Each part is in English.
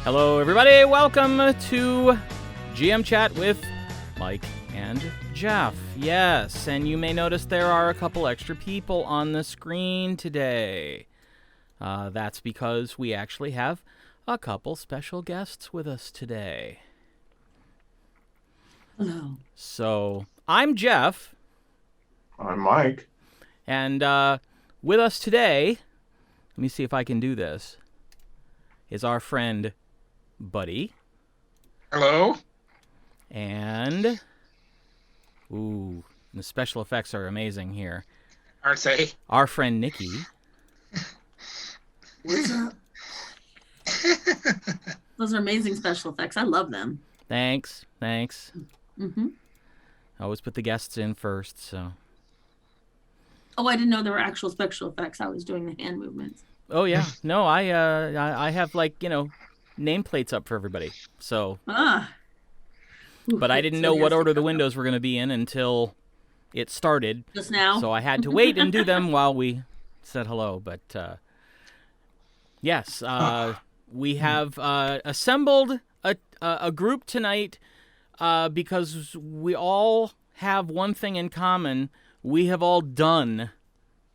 Hello, everybody. Welcome to GM Chat with Mike and Jeff. Yes, and you may notice there are a couple extra people on the screen today. That's because we actually have a couple special guests with us today. Hello. So, I'm Jeff. I'm Mike. And with us today, let me see if I can do this, is our friend Buddy. Hello. And, ooh, the special effects are amazing here. Aren't they? Our friend Nikki. What's up? Those are amazing special effects. I love them. Thanks. Mm-hmm. I always put the guests in first, so. Oh, I didn't know there were actual special effects. I was doing the hand movements. Oh yeah, no, I have nameplates up for everybody. So. But I didn't know what order the windows were going to be in until it started. Just now. So I had to wait and do them while we said hello. But yes, we have assembled a group tonight because we all have one thing in common. We have all done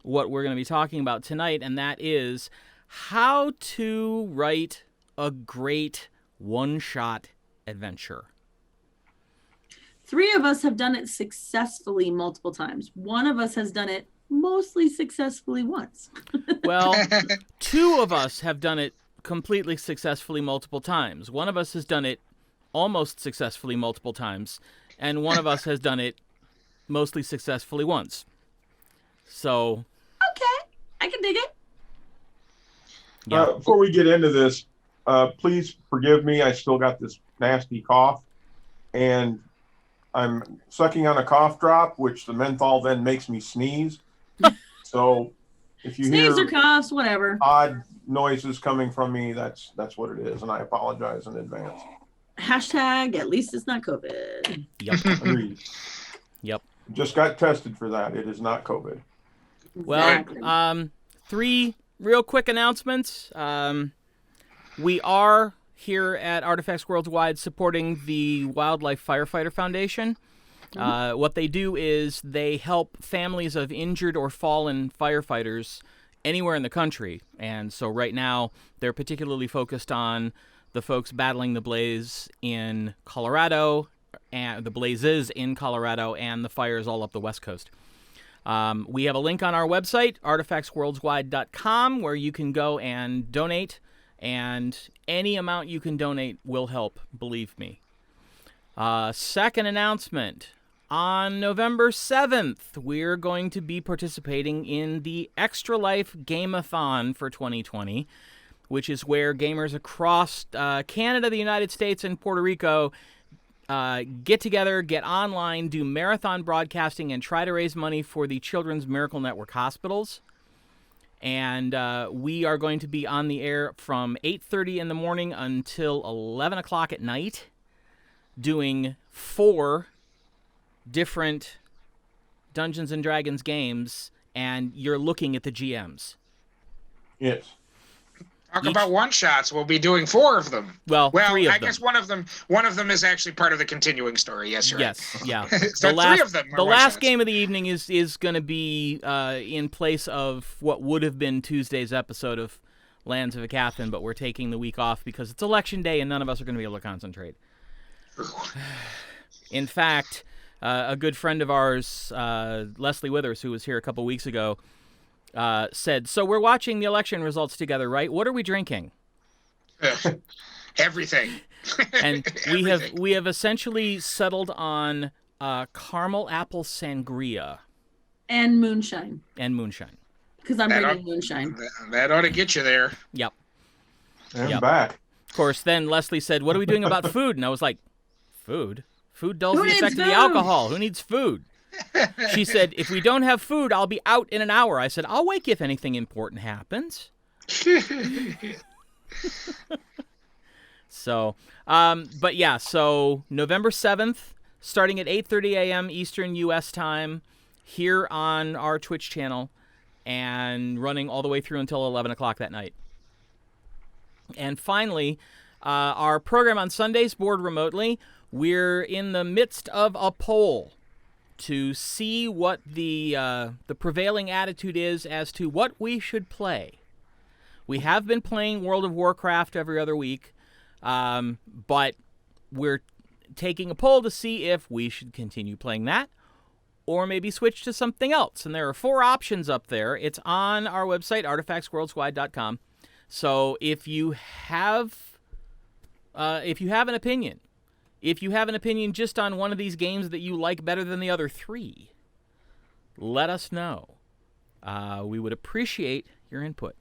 what we're going to be talking about tonight, and that is how to write a great one-shot adventure. 3 of us have done it successfully multiple times. 1 of us has done it mostly successfully once. Well, 2 of us have done it completely successfully multiple times. 1 of us has done it almost successfully multiple times, and 1 of us has done it mostly successfully once. So. Okay, I can dig it. Yeah. Before we get into this, please forgive me. I still got this nasty cough, and I'm sucking on a cough drop, which the menthol then makes me sneeze. So if you Sneeze hear or coughs, whatever. odd noises coming from me, that's what it is, and I apologize in advance. Hashtag, at least it's not COVID. Yep. Agreed. Yep. Just got tested for that. It is not COVID. Well, 3 real quick announcements. We are here at Artifacts Worldwide supporting the Wildlife Firefighter Foundation. What they do is they help families of injured or fallen firefighters anywhere in the country. And so right now they're particularly focused on the folks battling the blaze in Colorado, and the blazes in Colorado, and the fires all up the West Coast. We have a link on our website, artifactsworldwide.com, where you can go and donate, and any amount you can donate will help, believe me. Second announcement, on November 7th, we're going to be participating in the Extra Life Game-a-thon for 2020, which is where gamers across Canada, the United States, and Puerto Rico get together, get online, do marathon broadcasting, and try to raise money for the Children's Miracle Network hospitals. And we are going to be on the air from 8:30 in the morning until 11 o'clock at night, doing 4 different Dungeons & Dragons games, and you're looking at the GMs. Yes. Talk about one-shots. We'll be doing 4 of them. Well, 3 of them. I guess one of them is actually part of the continuing story. Yes, you're right. Yes, yeah. So 3 of them. The last game of the evening is going to be in place of what would have been Tuesday's episode of Lands of Icathan, but we're taking the week off because it's election day and none of us are going to be able to concentrate. In fact, a good friend of ours, Leslie Withers, who was here a couple weeks ago, said, "So we're watching the election results together, right? What are we drinking?" Everything. And we have essentially settled on caramel apple sangria And moonshine. Because I'm bringing moonshine. That ought to get you there. Yep. And back. Of course, then Leslie said, "What are we doing about food?" And I was like, "Food? Food dulls Who the needs effect of the food? alcohol. Who needs food?" She said, "If we don't have food, I'll be out in an hour." I said, "I'll wake you if anything important happens." So, but yeah, so November 7th, starting at 8:30 a.m. Eastern U.S. time, here on our Twitch channel and running all the way through until 11 o'clock that night. And finally, our program on Sundays, Board Remotely, we're in the midst of a poll to see what the prevailing attitude is as to what we should play. We have been playing World of Warcraft every other week, but we're taking a poll to see if we should continue playing that or maybe switch to something else. And there are 4 options up there. It's on our website, artifactsworldwide.com. So if you have an opinion, just on one of these games that you like better than the other 3, let us know. We would appreciate your input.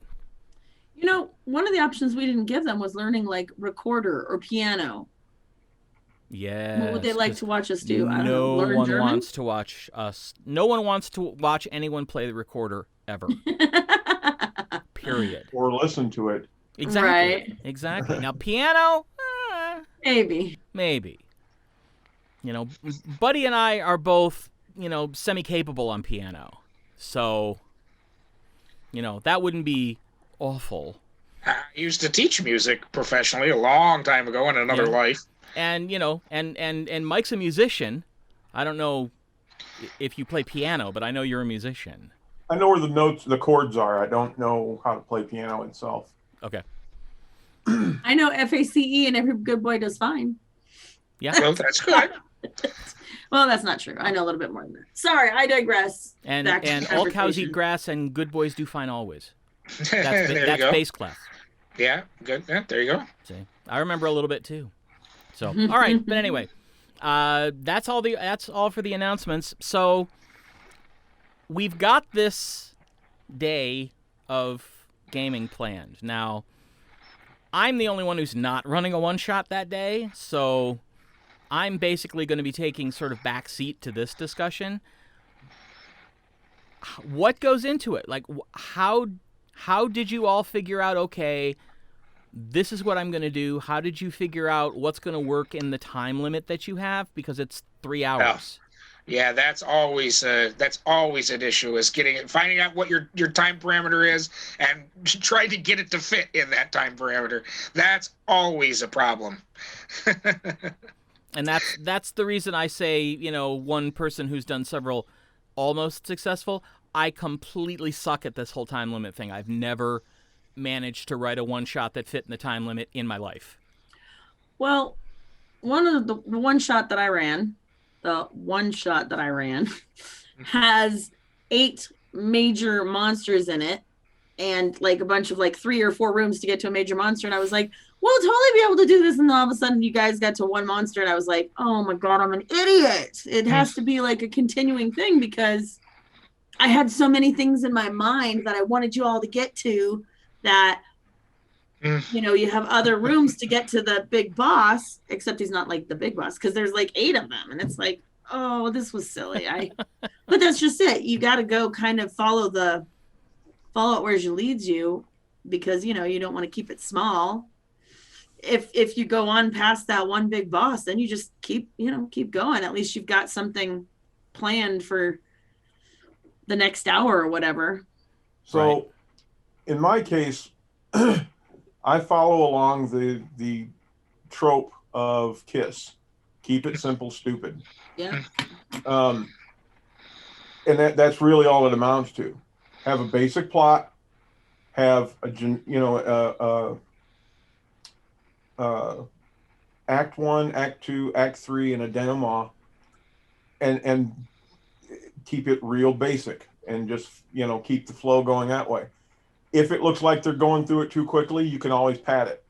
You know, one of the options we didn't give them was learning like recorder or piano. Yeah. What would they like to watch us do? I don't No know. Learn one German? wants to watch us. No one wants to watch anyone play the recorder ever. Period. Or listen to it. Exactly. Right. Exactly. Now, piano, Maybe. You know, Buddy and I are both, semi-capable on piano. So, that wouldn't be awful. I used to teach music professionally a long time ago in another life. And, and Mike's a musician. I don't know if you play piano, but I know you're a musician. I know where the chords are. I don't know how to play piano itself. Okay. I know FACE and every good boy does fine. Yeah. Well, that's good. Well, that's not true. I know a little bit more than that. Sorry, I digress. And Back to all cows eat conversation. grass and good boys do fine always. There you That's go. bass clef. Yeah, good. Yeah, there you go. See, I remember a little bit too. So, all right, but anyway, that's all for the announcements. So, we've got this day of gaming planned. Now, I'm the only one who's not running a one-shot that day, so I'm basically going to be taking sort of back seat to this discussion. What goes into it? Like, how did you all figure out, okay, this is what I'm going to do? How did you figure out what's going to work in the time limit that you have? Because it's 3 hours. Yeah, that's always an issue, is finding out what your time parameter is and trying to get it to fit in that time parameter. That's always a problem. And that's the reason I say, one person who's done several almost successful, I completely suck at this whole time limit thing. I've never managed to write a one-shot that fit in the time limit in my life. Well, the one shot that I ran has 8 major monsters in it and like a bunch of like 3 or 4 rooms to get to a major monster. And I was like, we'll totally be able to do this. And then all of a sudden you guys got to 1 monster and I was like, oh my God, I'm an idiot. It has to be like a continuing thing because I had so many things in my mind that I wanted you all to get to that, you have other rooms to get to the big boss, except he's not like the big boss because there's like 8 of them. And it's like, oh, this was silly. But that's just it. You got to go kind of follow it where it leads you because, you don't want to keep it small. If you go on past that one big boss, then you just keep going. At least you've got something planned for the next hour or whatever. So, in my case, I follow along the trope of KISS. Keep it simple, stupid. Yeah. And that's really all it amounts to. Have a basic plot. Have Act 1, Act 2, Act 3, and a denouement, and keep it real basic, and just keep the flow going that way. If it looks like they're going through it too quickly, you can always pad it.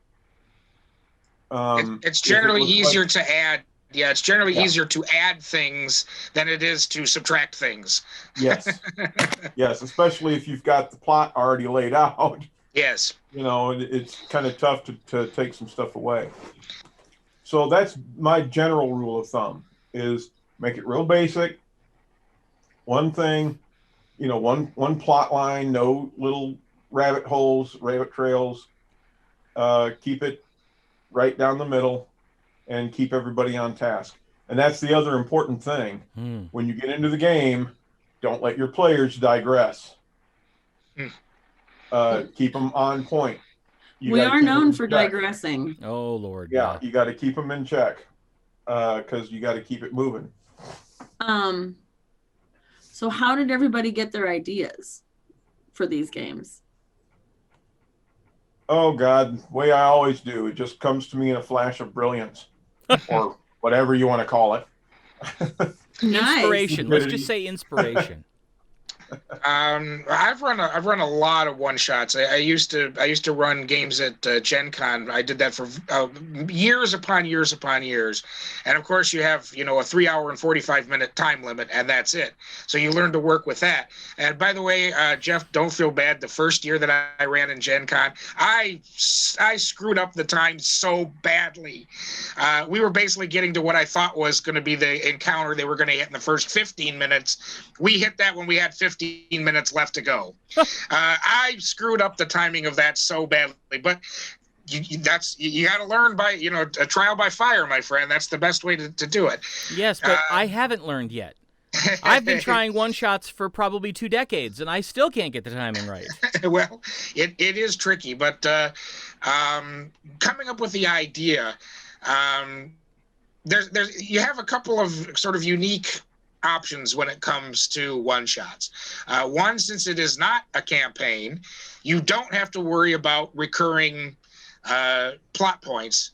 It's generally easier to add. Yeah, it's generally easier to add things than it is to subtract things. Yes. Yes, especially if you've got the plot already laid out. Yes. It's kind of tough to take some stuff away. So that's my general rule of thumb, is make it real basic. One thing, one plot line, no little rabbit holes, rabbit trails. Keep it right down the middle and keep everybody on task. And that's the other important thing. When you get into the game, don't let your players digress. Hmm. Keep them on point. We are known for digressing. Oh Lord. Yeah, you got to keep them in check because you got to keep it moving. So how did everybody get their ideas for these games? Oh God, way I always do. It just comes to me in a flash of brilliance, or whatever you want to call it. Nice. Inspiration. Let's just say inspiration. I've run a lot of one shots. I used to run games at Gen Con. I did that for years upon years upon years, and of course you have a 3 hour and 45-minute time limit, and that's it. So you learn to work with that. And by the way, Jeff, don't feel bad. The first year that I ran in Gen Con, I screwed up the time so badly. We were basically getting to what I thought was going to be the encounter they were going to hit in the first 15 minutes. We hit that when we had 15 minutes left to go. I screwed up the timing of that so badly, but you got to learn by a trial by fire, my friend. That's the best way to do it. Yes, but I haven't learned yet. I've been trying one shots for probably 2 decades, and I still can't get the timing right. Well, it is tricky, but coming up with the idea, there's you have a couple of sort of unique options when it comes to one shots. One, since it is not a campaign, you don't have to worry about recurring plot points,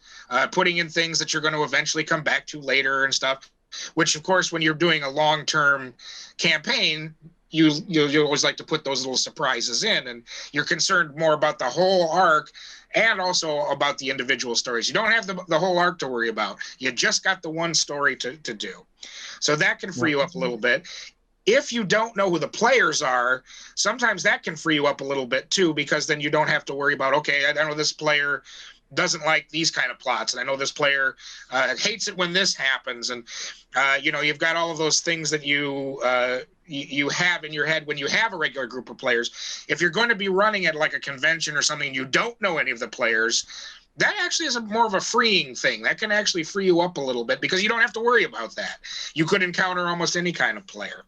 putting in things that you're going to eventually come back to later and stuff, which of course when you're doing a long-term campaign, you always like to put those little surprises in, and you're concerned more about the whole arc and also about the individual stories. You don't have the whole arc to worry about. You just got the one story to do. So that can free you up a little bit. If you don't know who the players are, sometimes that can free you up a little bit too, because then you don't have to worry about, okay, I know this player doesn't like these kind of plots, and I know this player hates it when this happens, and you've got all of those things that you have in your head when you have a regular group of players. If you're going to be running at like a convention or something, you don't know any of the players, that actually is more of a freeing thing. That can actually free you up a little bit because you don't have to worry about that. You could encounter almost any kind of player.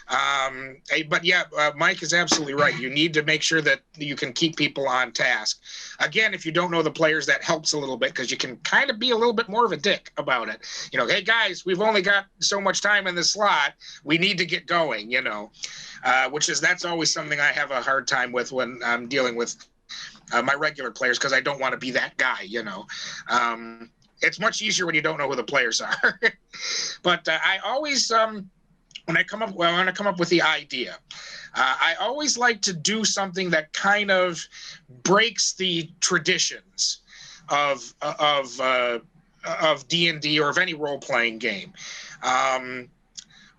But yeah, Mike is absolutely right. You need to make sure that you can keep people on task. Again, if you don't know the players, that helps a little bit because you can kind of be a little bit more of a dick about it. Hey guys, we've only got so much time in the slot. We need to get going, that's always something I have a hard time with when I'm dealing with my regular players, because I don't want to be that guy, It's much easier when you don't know who the players are. But I always, when I come up with the idea, I always like to do something that kind of breaks the traditions of D&D or of any role-playing game.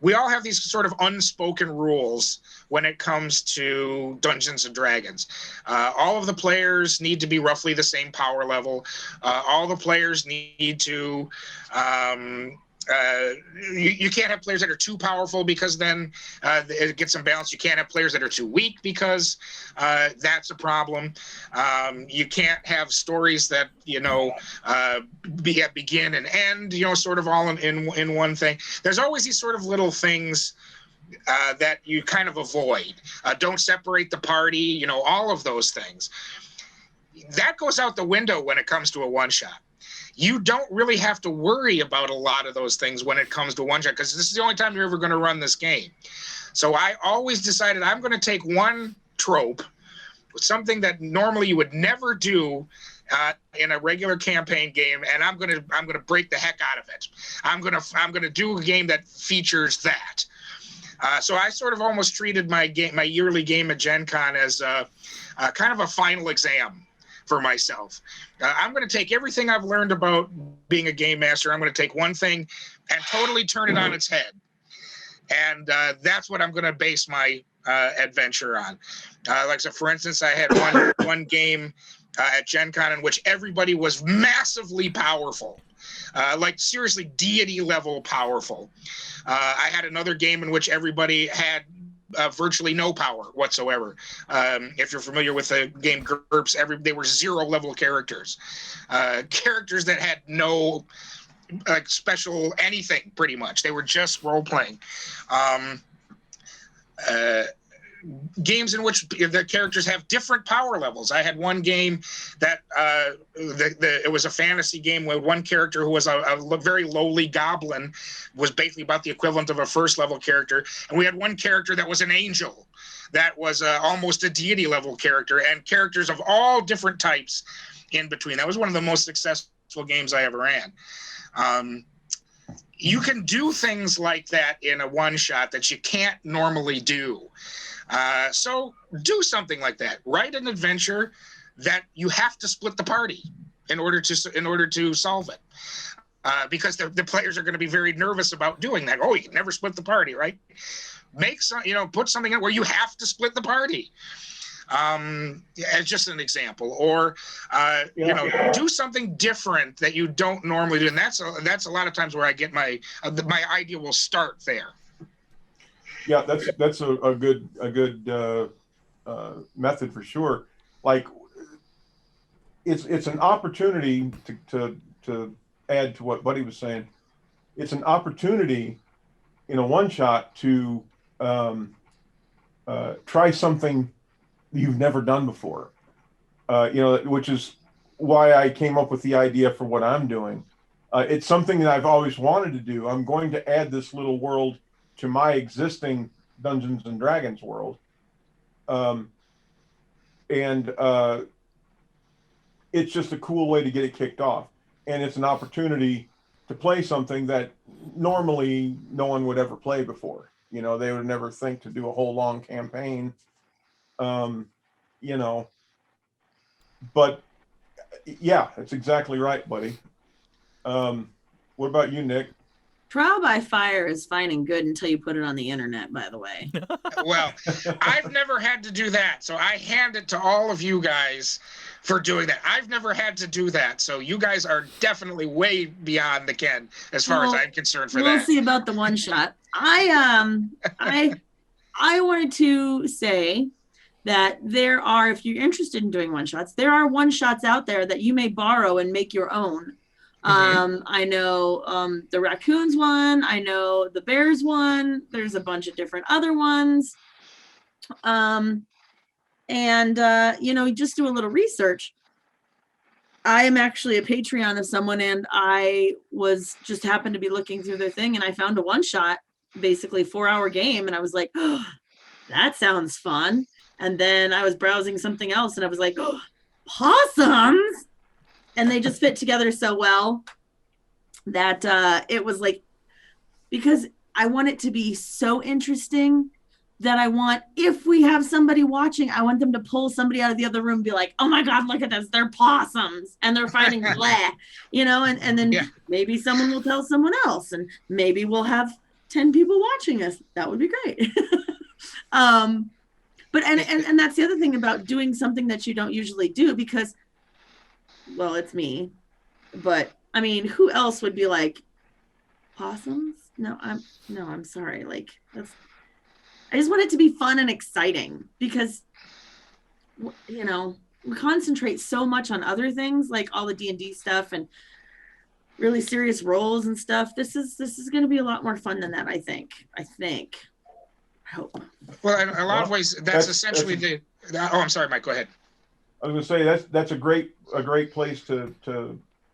We all have these sort of unspoken rules when it comes to Dungeons and Dragons. All of the players need to be roughly the same power level. All the players need to you can't have players that are too powerful because then it gets imbalanced. You can't have players that are too weak because that's a problem. You can't have stories that begin and end. Sort of all in one thing. There's always these sort of little things that you kind of avoid. Don't separate the party. All of those things. That goes out the window when it comes to a one shot. You don't really have to worry about a lot of those things when it comes to one shot, because this is the only time you're ever going to run this game. So I always decided I'm going to take one trope, something that normally you would never do in a regular campaign game, and I'm going to break the heck out of it. I'm going to do a game that features that. So I sort of almost treated my yearly game at Gen Con as kind of a final exam for myself. I'm going to take everything I've learned about being a game master. I'm going to take one thing and totally turn it on its head. And that's what I'm going to base my adventure on. So for instance, I had one game at Gen Con in which everybody was massively powerful. Seriously deity level powerful. I had another game in which everybody had virtually no power whatsoever. If you're familiar with the game GURPS, they were 0 level characters. Characters that had no special anything, pretty much. They were just role-playing. games in which the characters have different power levels. I had one game that it was a fantasy game where one character who was a very lowly goblin was basically about the equivalent of a first level character, and we had one character that was an angel that was almost a deity level character, and characters of all different types in between. That was one of the most successful games I ever ran. You can do things like that in a one shot that you can't normally do. So do something like that. Write an adventure that you have to split the party in order to solve it, because the players are going to be very nervous about doing that. Oh, you can never split the party, right? Put something in where you have to split the party. As just an example, or do something different that you don't normally do, and that's a lot of times where I get my idea will start there. Yeah, that's a good method for sure. Like it's an opportunity to add to what Buddy was saying. It's an opportunity in a one shot to try something you've never done before. Which is why I came up with the idea for what I'm doing. It's something that I've always wanted to do. I'm going to add this little world to my existing Dungeons and Dragons world. It's just a cool way to get it kicked off. And it's an opportunity to play something that normally no one would ever play before. They would never think to do a whole long campaign. But yeah, that's exactly right, buddy. What about you, Nick? Trial by fire is fine and good until you put it on the internet, by the way. Well, I've never had to do that. So I hand it to all of you guys for doing that. I've never had to do that. So you guys are definitely way beyond the ken as far as I'm concerned for that. We'll see about the one shot. I wanted to say that there are, if you're interested in doing one shots, there are one shots out there that you may borrow and make your own. I know the raccoons one, I know the bears one, there's a bunch of different other ones. Just do a little research. I am actually a Patreon of someone, and I just happened to be looking through their thing, and I found a one shot, basically 4-hour game, and I was like, oh, that sounds fun. And then I was browsing something else, and I was like, oh, possums. And they just fit together so well that it was like, because I want it to be so interesting that I want, if we have somebody watching, I want them to pull somebody out of the other room and be like, oh my God, look at this. They're possums and they're fighting blah, and then maybe someone will tell someone else, and maybe we'll have 10 people watching us. That would be great. But that's the other thing about doing something that you don't usually do, because, well, it's me, but I mean, who else would be like, possums? No, I'm sorry. Like, I just want it to be fun and exciting, because, we concentrate so much on other things, like all the D&D stuff and really serious roles and stuff. This is going to be a lot more fun than that, I think. I hope. Well, in a lot of ways, that's essentially oh, I'm sorry, Mike, go ahead. I was going to say that's a great place to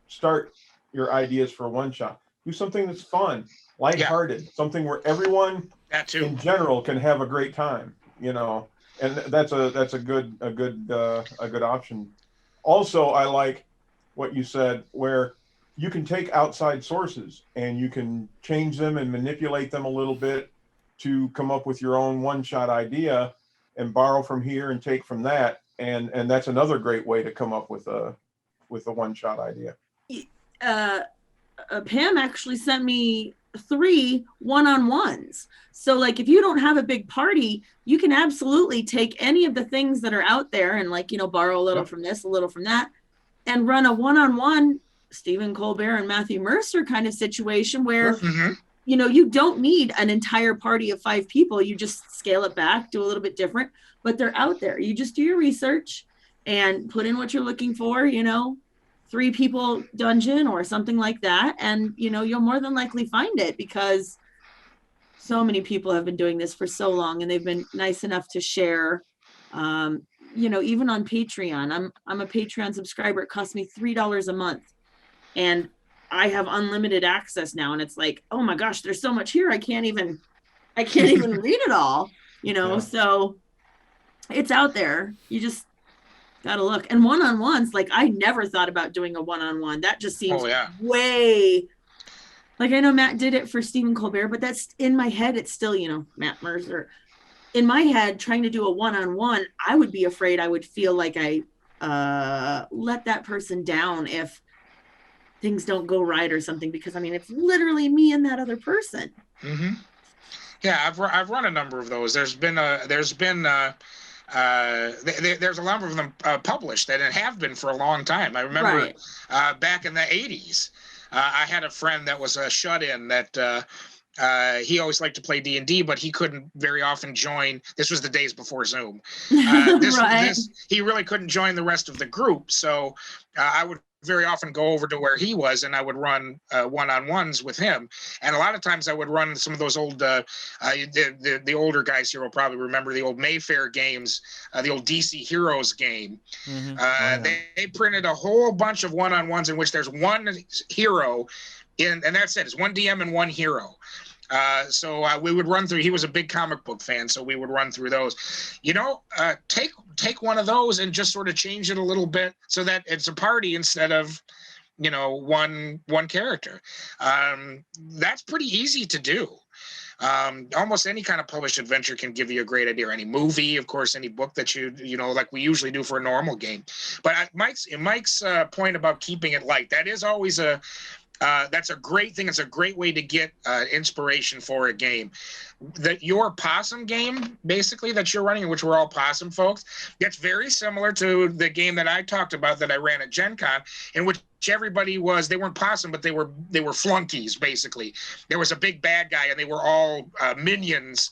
start your ideas for a one shot. Do something that's fun, lighthearted, something where everyone in general can have a great time, and that's a good option. Also, I like what you said, where you can take outside sources and you can change them and manipulate them a little bit to come up with your own one shot idea, and borrow from here and take from that. And that's another great way to come up with a one shot idea. Pam actually sent me 3 one-on-ones. So like, if you don't have a big party, you can absolutely take any of the things that are out there and borrow a little from this, a little from that, and run a one-on-one Stephen Colbert and Matthew Mercer kind of situation where, you don't need an entire party of 5 people. You just scale it back, do a little bit different, but they're out there. You just do your research and put in what you're looking for, 3 people dungeon or something like that. And, you'll more than likely find it, because so many people have been doing this for so long, and they've been nice enough to share. Even on Patreon, I'm a Patreon subscriber. It costs me $3 a month, and I have unlimited access now. And it's like, oh my gosh, there's so much here. I can't even read it all. Yeah. So it's out there. You just gotta look. And one-on-ones, like I never thought about doing a one-on-one. That just seems way. Like I know Matt did it for Stephen Colbert, but that's in my head. It's still, Matt Mercer. In my head, trying to do a one-on-one, I would be afraid I would feel like I let that person down if things don't go right or something, because it's literally me and that other person. Mm-hmm. Yeah, I've run a number of those. There's a number of them published that have been for a long time. I remember back in the 80s, I had a friend that was a shut-in that he always liked to play D&D, but he couldn't very often join. This was the days before Zoom. He really couldn't join the rest of the group. So I would very often go over to where he was, and I would run one-on-ones with him. And a lot of times I would run some of those old, the older guys here will probably remember the old Mayfair games, the old DC Heroes game. Mm-hmm. They printed a whole bunch of one-on-ones in which there's one hero, and that's it. It's one DM and one hero. So we would run through. He was a big comic book fan, so we would run through those. Take one of those and just sort of change it a little bit so that it's a party instead of, one character. That's pretty easy to do. Almost any kind of published adventure can give you a great idea. Any movie, of course, any book that like we usually do for a normal game. But Mike's point about keeping it light, that is always that's a great thing. It's a great way to get inspiration for a game. That your possum game, basically, that you're running, in which we're all possum folks, that's very similar to the game that I talked about that I ran at Gen Con, in which everybody they weren't possum, but they were flunkies, basically. There was a big bad guy, and they were all minions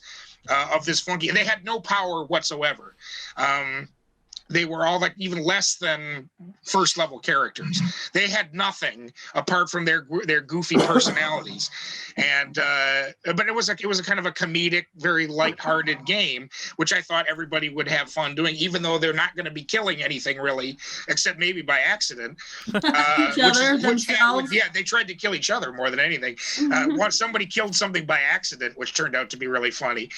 of this flunky, and they had no power whatsoever. They were all like even less than first level characters. They had nothing apart from their goofy personalities, but it was a kind of a comedic, very lighthearted game, which I thought everybody would have fun doing, even though they're not going to be killing anything really, except maybe by accident. They tried to kill each other more than anything. Once somebody killed something by accident, which turned out to be really funny.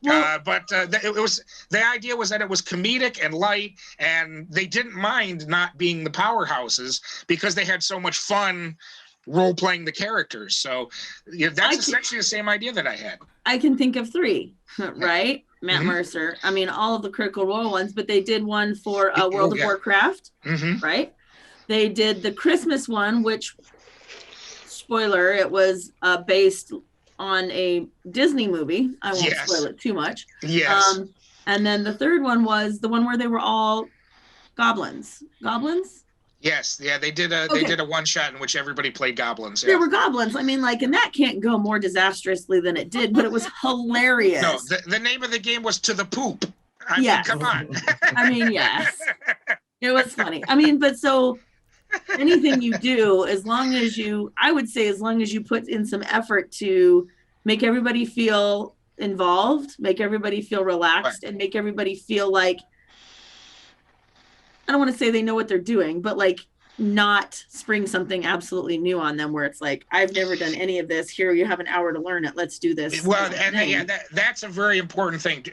The idea was that it was comedic and light, and they didn't mind not being the powerhouses because they had so much fun role-playing the characters. So that's essentially the same idea that I had. I can think of three, right? Matt Mercer. All of the Critical Role ones, but they did one for World of Warcraft, right? They did the Christmas one, which, spoiler, it was based on a Disney movie. I won't spoil it too much. Yes. And then the third one was the one where they were all goblins. Goblins? Yes. Yeah, they did a one shot in which everybody played goblins. Yeah. They were goblins. And that can't go more disastrously than it did, but it was hilarious. No, the name of the game was To the Poop. Come on. Yes. It was funny. But so anything you do, as long as you put in some effort to make everybody feel involved, make everybody feel relaxed, and make everybody feel like, I don't want to say they know what they're doing, but like not spring something absolutely new on them where it's like, I've never done any of this. Here, you have an hour to learn it. Let's do this. Well, that's a very important thing.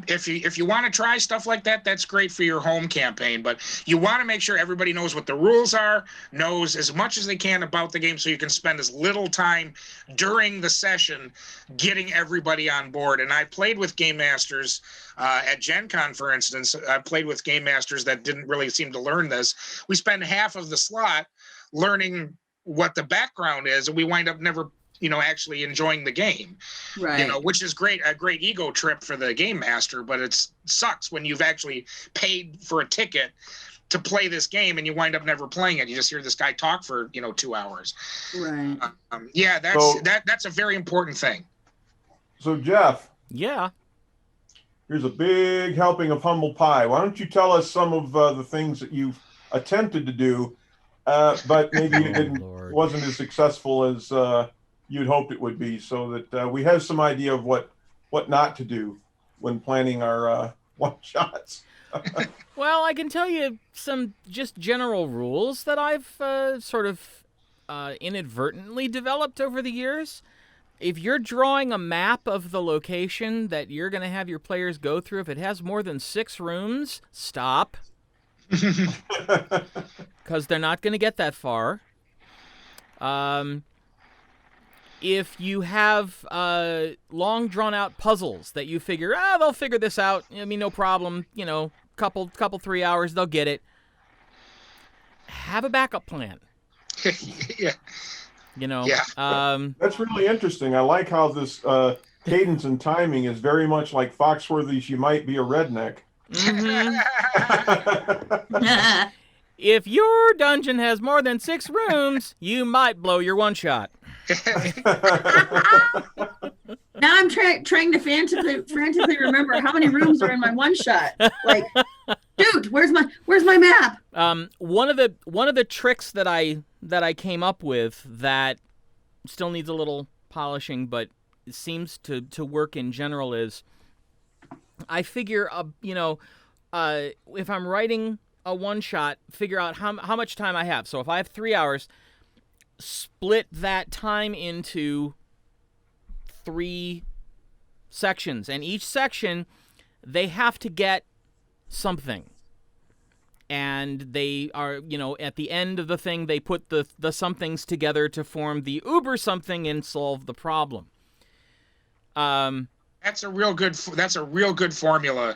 If you want to try stuff like that, that's great for your home campaign, but you want to make sure everybody knows what the rules are, knows as much as they can about the game, so you can spend as little time during the session getting everybody on board. And I played with game masters at Gen Con, for instance. I played with game masters that didn't really seem to learn this. We spend half of the slot learning what the background is, and we wind up never actually enjoying the game, right? Which is a great ego trip for the game master, but it sucks when you've actually paid for a ticket to play this game and you wind up never playing it. You just hear this guy talk for 2 hours. Right. That's a very important thing. So Jeff. Yeah. Here's a big helping of humble pie. Why don't you tell us some of the things that you've attempted to do, but maybe it wasn't as successful as you'd hoped it would be, so that we have some idea of what not to do when planning our one shots. Well, I can tell you some just general rules that I've sort of inadvertently developed over the years. If you're drawing a map of the location that you're going to have your players go through, if it has more than 6 rooms, stop. Because they're not going to get that far. If you have long drawn-out puzzles that you figure, they'll figure this out, I mean, no problem, couple 3 hours, they'll get it. Have a backup plan. Yeah. That's really interesting. I like how this cadence and timing is very much like Foxworthy's You Might Be a Redneck. Mm-hmm. If your dungeon has more than 6 rooms, you might blow your one shot. Now I'm trying to frantically remember how many rooms are in my one shot. Like, dude, where's my map? One of the tricks that I came up with that still needs a little polishing, but it seems to work in general is I figure if I'm writing a one shot, figure out how much time I have. So if I have 3 hours, split that time into 3 sections, and each section they have to get something, and they are at the end of the thing they put the somethings together to form the uber something and solve the problem. That's a real good formula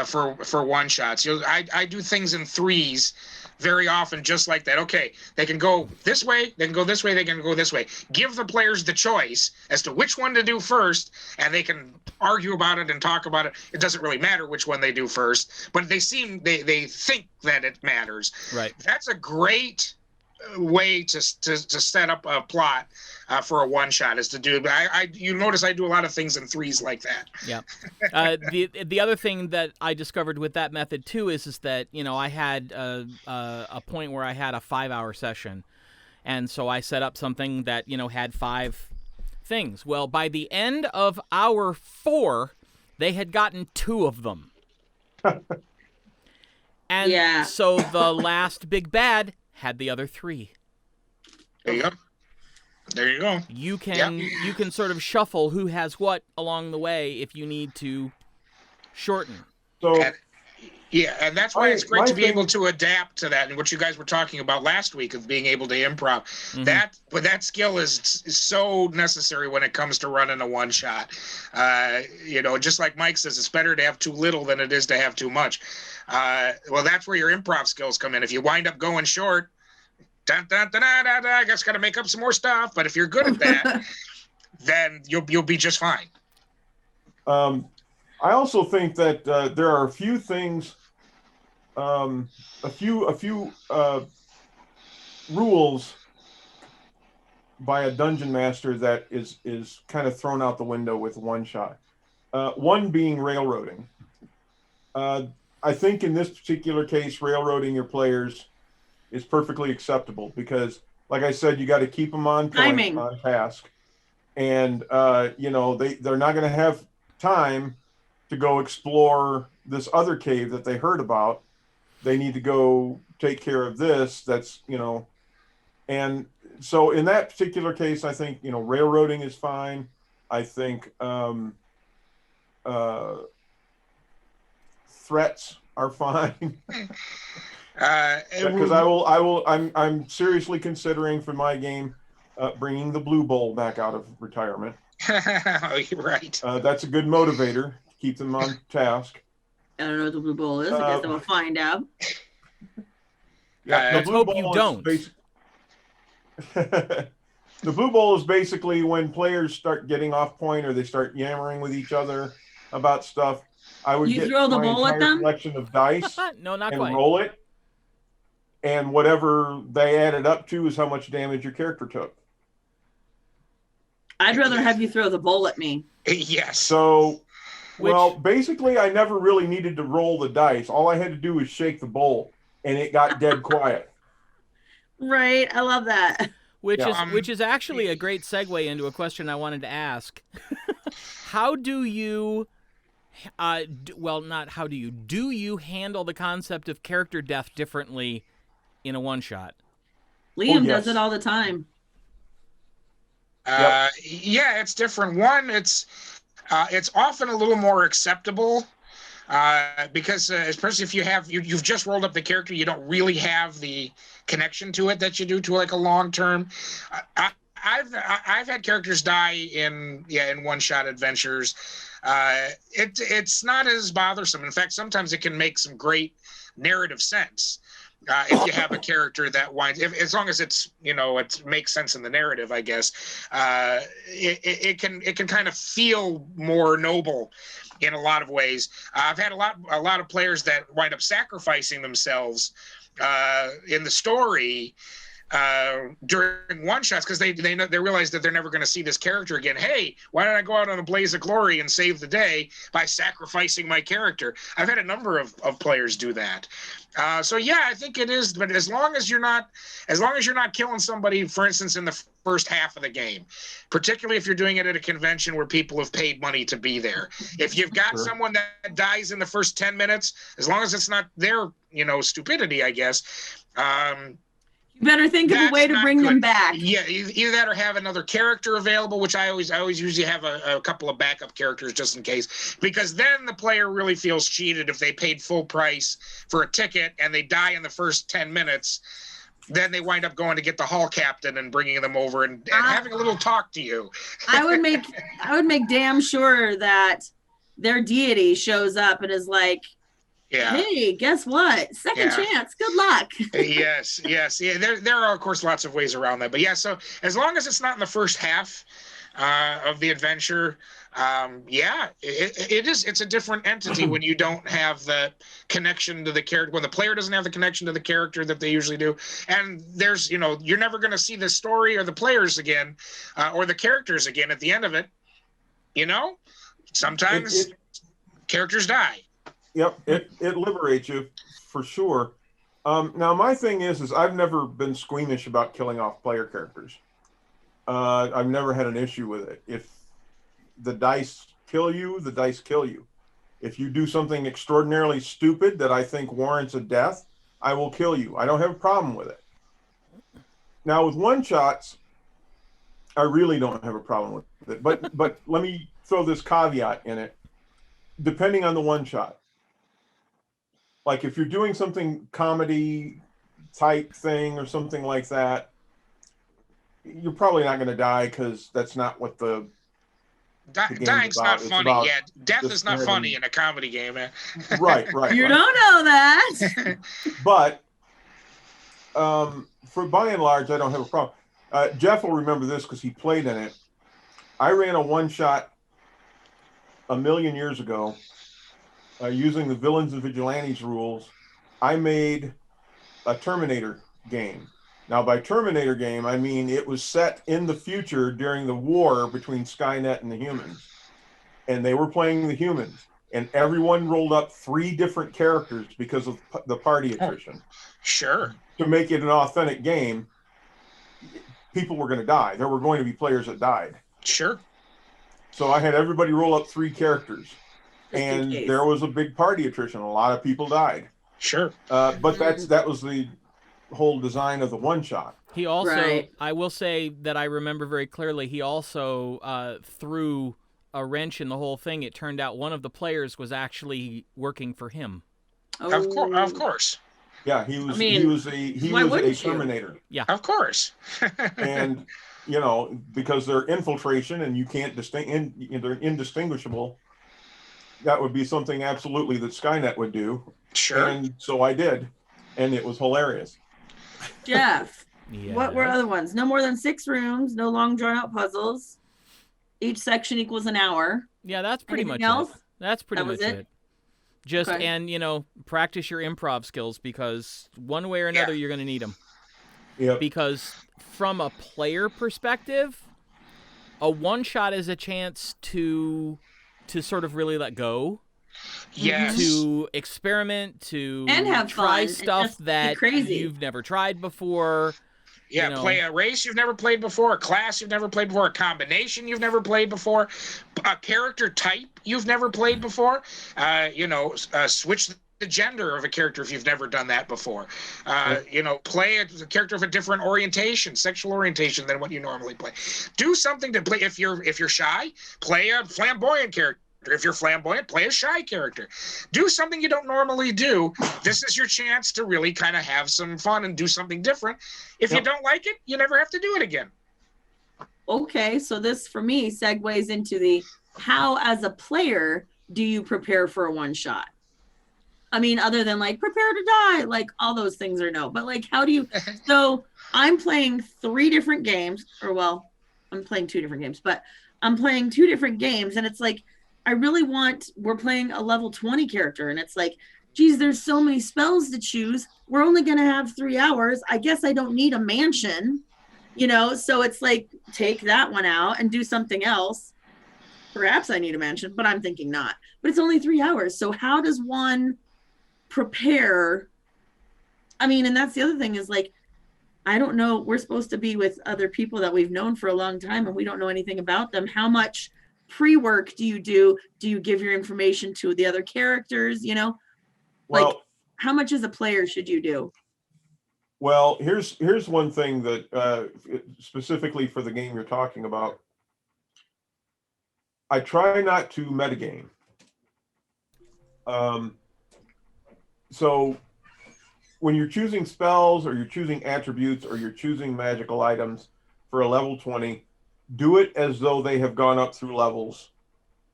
for one shots. I do things in 3s very often, just like that. Okay, they can go this way, they can go this way, they can go this way. Give the players the choice as to which one to do first, and they can argue about it and talk about it. It doesn't really matter which one they do first, but they think that it matters. Right. That's a great way to set up a plot for a one shot, is to do. You notice I do a lot of things in 3s like that. Yeah. The other thing that I discovered with that method too is that I had a point where I had a 5-hour session, and so I set up something that had 5 things. Well, by the end of hour 4, they had gotten 2 of them. And so the last big bad had the other 3. There you go. There you go. You can sort of shuffle who has what along the way if you need to shorten. So and that's why it's great to be able to adapt to that, and what you guys were talking about last week of being able to improv. Mm-hmm. That skill is so necessary when it comes to running a one shot. Just like Mike says, it's better to have too little than it is to have too much. Well, that's where your improv skills come in. If you wind up going short, I guess got to make up some more stuff. But if you're good at that, then you'll be just fine. I also think that there are a few things, a few rules by a dungeon master that is kind of thrown out the window with one shot. One being railroading. I think in this particular case, railroading your players is perfectly acceptable because, like I said, you got to keep them on point, on task, and they're not going to have time to go explore this other cave that they heard about. They need to go take care of this. That's and so in that particular case, I think railroading is fine. I think threats are fine. Because I'm seriously considering for my game bringing the Blue Bowl back out of retirement. You're right. That's a good motivator to keep them on task. I don't know what the Blue Bowl is. I guess I'm gonna find out. Yeah, let's hope you don't. The Blue Bowl is basically when players start getting off point or they start yammering with each other about stuff. I would get throw the my bowl at entire them? collection of dice No, not and quite. roll it, and whatever they added up to is how much damage your character took. I'd rather have you throw the bowl at me. Yes. So, basically, I never really needed to roll the dice. All I had to do was shake the bowl, and it got dead quiet. Right. I love that. which is actually a great segue into a question I wanted to ask. How do you do you handle the concept of character death differently in a one-shot? Liam yes. does it all the time. Yeah, it's different. One, it's often a little more acceptable because especially if you've just rolled up the character, you don't really have the connection to it that you do to like a long term. I've had characters die in one-shot adventures. It's not as bothersome. In fact, sometimes it can make some great narrative sense. If you have a character that as long as it's it makes sense in the narrative, I guess it can kind of feel more noble in a lot of ways. I've had a lot of players that wind up sacrificing themselves in the story during one shots because they realize that they're never going to see this character again. Hey, why don't I go out on a blaze of glory and save the day by sacrificing my character? I've had a number of players do that. So yeah, I think it is. But as long as you're not killing somebody, for instance, in the first half of the game, particularly if you're doing it at a convention where people have paid money to be there, if you've got someone that dies in the first 10 minutes, as long as it's not their stupidity, I guess. You better think of a way to bring them back. Yeah, either that or have another character available, which I always usually have a couple of backup characters just in case, because then the player really feels cheated if they paid full price for a ticket and they die in the first 10 minutes. Then they wind up going to get the hall captain and bringing them over and having a little talk to you. I would make damn sure that their deity shows up and is like, yeah. Hey, guess what? Second chance. Good luck. Yes. Yeah, there are, of course, lots of ways around that. But yeah, so as long as it's not in the first half of the adventure, it's a different entity when you don't have the connection to the character, when the player doesn't have the connection to the character that they usually do. And there's, you're never going to see the story or the players again or the characters again at the end of it. Sometimes characters die. Yep, it liberates you for sure. Now my thing is I've never been squeamish about killing off player characters. I've never had an issue with it. If the dice kill you, the dice kill you. If you do something extraordinarily stupid that I think warrants a death, I will kill you. I don't have a problem with it. Now with one shots, I really don't have a problem with it. But let me throw this caveat in it. Depending on the one shot. Like if you're doing something comedy type thing or something like that, you're probably not going to die because that's not what the dying's not funny. Yeah, death is not funny in a comedy game, man. Right. You don't know that. But for by and large, I don't have a problem. Jeff will remember this because he played in it. I ran a one-shot a million years ago. Using the Villains and Vigilantes rules, I made a Terminator game. Now, by Terminator game, I mean it was set in the future during the war between Skynet and the humans. And they were playing the humans. And everyone rolled up 3 different characters because of the party attrition. Sure. To make it an authentic game, people were going to die. There were going to be players that died. Sure. So I had everybody roll up 3 characters. And there was a big party attrition. A lot of people died. Sure. But that was the whole design of the one shot. He also, I will say that I remember very clearly, he also threw a wrench in the whole thing. It turned out one of the players was actually working for him. Oh. Of course. Yeah, he was a Terminator. Yeah. Of course. And because they're infiltration and you can't they're indistinguishable. That would be something absolutely that Skynet would do. Sure. And so I did. And it was hilarious. Jeff, Yeah. What were other ones? No more than 6 rooms, no long drawn out puzzles. Each section equals an hour. Yeah, that's pretty Anything much else? it. That's pretty much it. Just, Okay. and, practice your improv skills because one way or another you're going to need them. Yep. Because from a player perspective, a one-shot is a chance to sort of really let go. Yes. To experiment, to And have try fun, and stuff just be that crazy. you've never tried before. Yeah, you know. play a race you've never played before, a class you've never played before, a combination you've never played before, a character type you've never played before. Switch the gender of a character if you've never done that before. Play a character of a different orientation, sexual orientation than what you normally play. Do something to play. If you're shy, play a flamboyant character. If you're flamboyant, play a shy character. Do something you don't normally do. This is your chance to really kind of have some fun and do something different. If you don't like it, you never have to do it again. Okay, so this for me segues into the how, as a player, do you prepare for a one shot? I mean, other than like prepare to die, like all those things are no. But like, how do you? So I'm playing 3 different games, or well, I'm playing 2 different games, but I'm playing 2 different games, and it's like, we're playing a level 20 character, and it's like, geez, there's so many spells to choose. We're only going to have 3 hours. I guess I don't need a mansion, so it's like, take that one out and do something else. Perhaps I need a mansion, but I'm thinking not. But it's only 3 hours. So how does one prepare? I mean, and that's the other thing is like, I don't know. We're supposed to be with other people that we've known for a long time, and we don't know anything about them. How much pre-work do you do? Do you give your information to the other characters? Well, how much as a player should you do? Well, here's one thing that specifically for the game you're talking about. I try not to metagame. So when you're choosing spells, or you're choosing attributes, or you're choosing magical items for a level 20, do it as though they have gone up through levels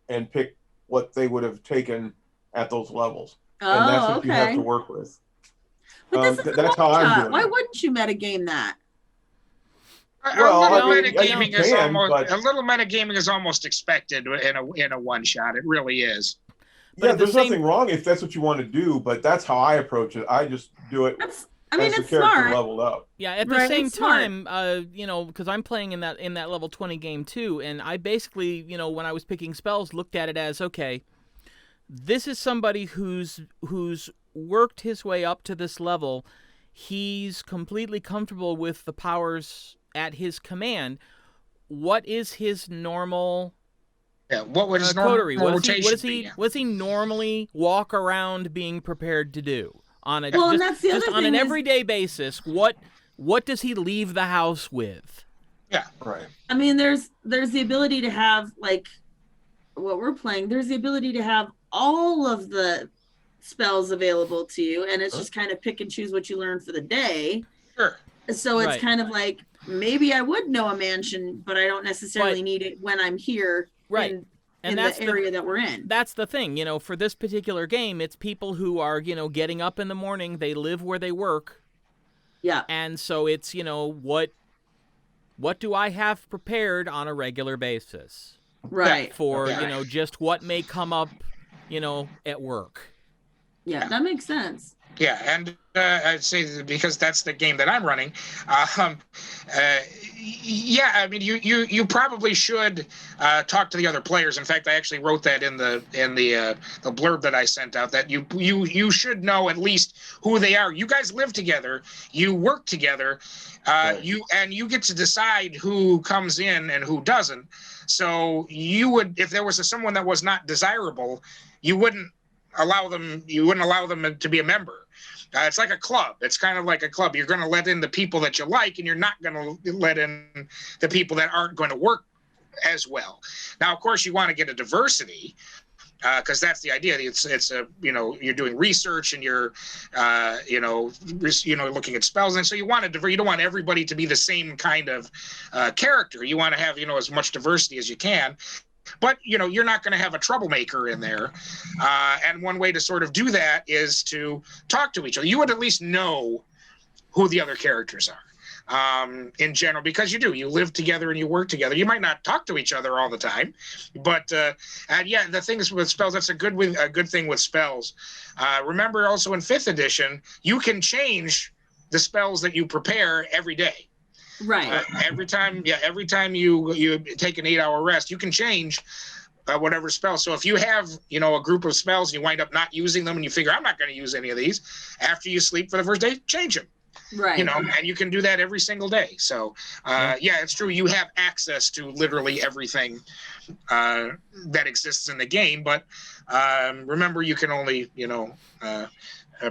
and pick what they would have taken at those levels. And that's what you have to work with. But that's how I'm doing Why it. wouldn't you metagame that? Well, a little metagaming is almost expected in a one shot. It really is. Yeah, there's nothing wrong if that's what you want to do, but that's how I approach it. I just do it as the character leveled up. Yeah, at the same time, because I'm playing in that level 20 game too, and I basically, when I was picking spells, looked at it as, okay, this is somebody who's worked his way up to this level. He's completely comfortable with the powers at his command. What is his normal? Yeah, what would his normal rotation be? What does he normally walk around being prepared to do on a and that's the other on an everyday basis? What does he leave the house with? Yeah, right. I mean, there's the ability to have, like what we're playing. There's the ability to have all of the spells available to you, and it's just kind of pick and choose what you learn for the day. Sure. So it's kind of like, maybe I would know a mansion, but I don't necessarily need it when I'm here. Right. In the area that we're in. That's the thing, for this particular game, it's people who are, getting up in the morning, they live where they work. Yeah. And so it's, what do I have prepared on a regular basis? Right. For, just what may come up, at work. Yeah, that makes sense. Yeah, and I'd say because that's the game that I'm running. Yeah, I mean, you probably should talk to the other players. In fact, I actually wrote that in the blurb that I sent out, that you should know at least who they are. You guys live together, you work together, you get to decide who comes in and who doesn't. So you would, if there was someone that was not desirable, you wouldn't allow them to be a member. It's like a club. It's kind of like a club. You're going to let in the people that you like, and you're not going to let in the people that aren't going to work as well. Now, of course, you want to get a diversity, because that's the idea. It's you're doing research, and you're looking at spells, and so you don't want everybody to be the same kind of character. You want to have as much diversity as you can. But, you're not going to have a troublemaker in there. And one way to sort of do that is to talk to each other. You would at least know who the other characters are in general, because you live together and you work together. You might not talk to each other all the time. But, the thing is with spells, that's a good thing with spells. Remember also in 5th edition, you can change the spells that you prepare every day. Right. Every time you take an 8-hour rest, you can change whatever spell. So if you have, a group of spells and you wind up not using them, and you figure, I'm not going to use any of these, after you sleep for the first day, change them. Right. You know, and you can do that every single day. So, yeah, it's true. You have access to literally everything that exists in the game, but remember, you can only,